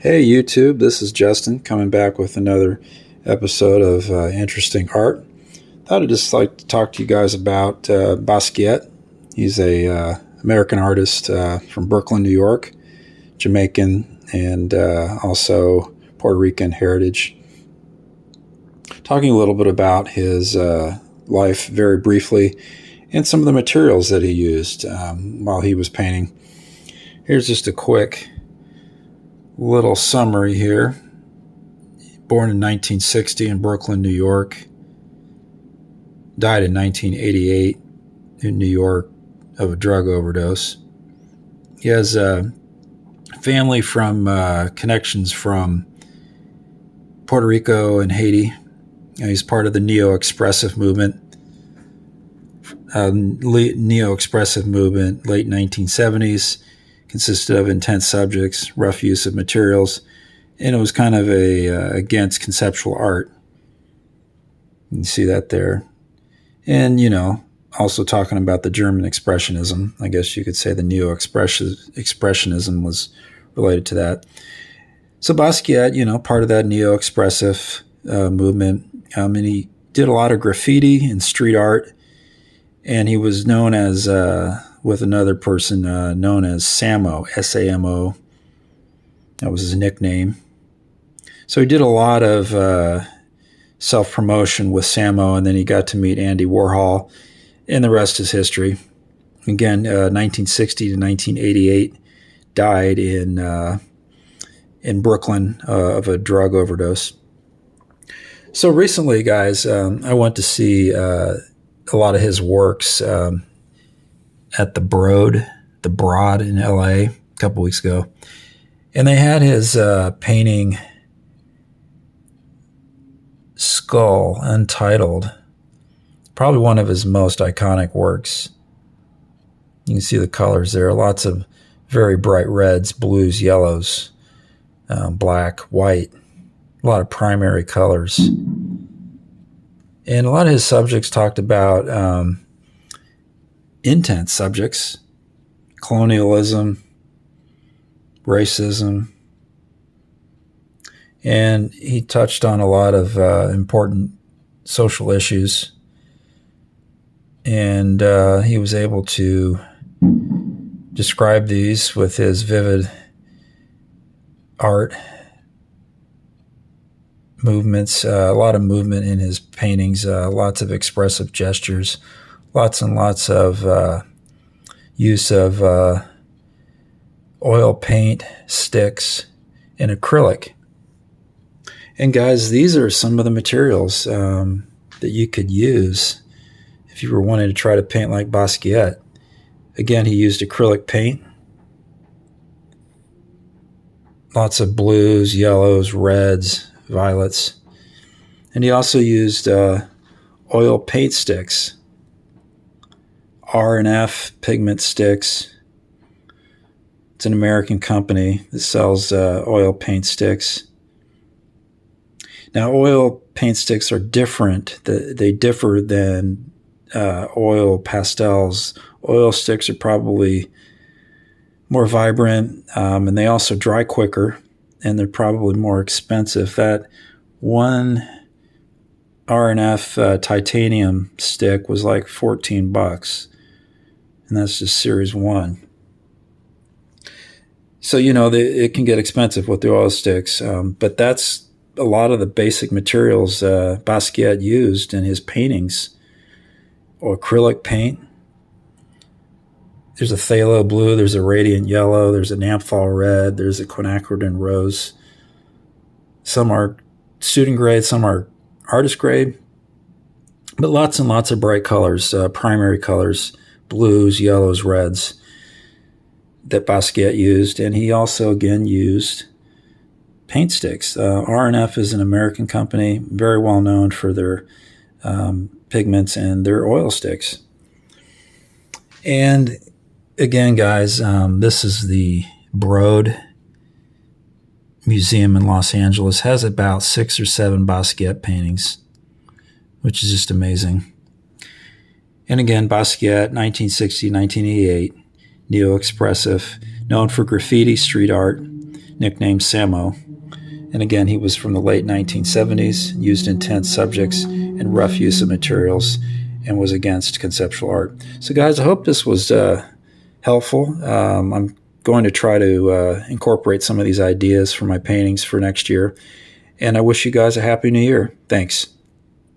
Hey YouTube, this is Justin coming back with another episode of Interesting Art. Thought I'd just like to talk to you guys about Basquiat. He's a American artist from Brooklyn, New York, Jamaican, and also Puerto Rican heritage. Talking a little bit about his life very briefly and some of the materials that he used while he was painting. Here's just a quick little summary here. Born in 1960 in Brooklyn, New York. Died in 1988 in New York of a drug overdose. He has a family from connections from Puerto Rico and Haiti. He's part of the neo-expressive movement. Neo-expressive movement, late 1970s. Consisted of intense subjects, rough use of materials, and it was kind of against conceptual art. You can see that there. And, also talking about the German Expressionism. I guess you could say the Neo-Expressionism was related to that. So Basquiat, part of that neo-expressive movement. And he did a lot of graffiti and street art. And he was known as... with another person known as Samo, S-A-M-O. That was his nickname. So he did a lot of self-promotion with Samo, and then he got to meet Andy Warhol, and the rest is history. Again, 1960 to 1988, died in Brooklyn of a drug overdose. So recently, guys, I went to see a lot of his works at the Broad in LA a couple weeks ago. And they had his painting Skull, Untitled, probably one of his most iconic works. You can see the colors there, lots of very bright reds, blues, yellows, black, white, a lot of primary colors. And a lot of his subjects talked about intense subjects, colonialism, racism, and he touched on a lot of important social issues, and he was able to describe these with his vivid art movements, a lot of movement in his paintings, lots of expressive gestures, lots and lots of use of oil paint, sticks, and acrylic. And guys, these are some of the materials that you could use if you were wanting to try to paint like Basquiat. Again, he used acrylic paint. Lots of blues, yellows, reds, violets. And he also used oil paint sticks. R&F Pigment Sticks. It's an American company that sells oil paint sticks. Now, oil paint sticks are different. They differ than oil pastels. Oil sticks are probably more vibrant, and they also dry quicker, and they're probably more expensive. That one R&F titanium stick was like $14. And that's just series 1. So, it can get expensive with the oil sticks, but that's a lot of the basic materials Basquiat used in his paintings. Or acrylic paint. There's a phthalo blue, there's a radiant yellow, there's a naphthol red, there's a quinacridone rose. Some are student grade, some are artist grade, but lots and lots of bright colors, primary colors, blues, yellows, reds that Basquiat used. And he also, again, used paint sticks. R&F is an American company, very well known for their pigments and their oil sticks. And again, guys, this is the Broad Museum in Los Angeles. Has about 6 or 7 Basquiat paintings, which is just amazing. And again, Basquiat, 1960, 1988, neo-expressive, known for graffiti, street art, nicknamed Samo. And again, he was from the late 1970s, used intense subjects and rough use of materials, and was against conceptual art. So, guys, I hope this was helpful. I'm going to try to incorporate some of these ideas for my paintings for next year. And I wish you guys a happy new year. Thanks.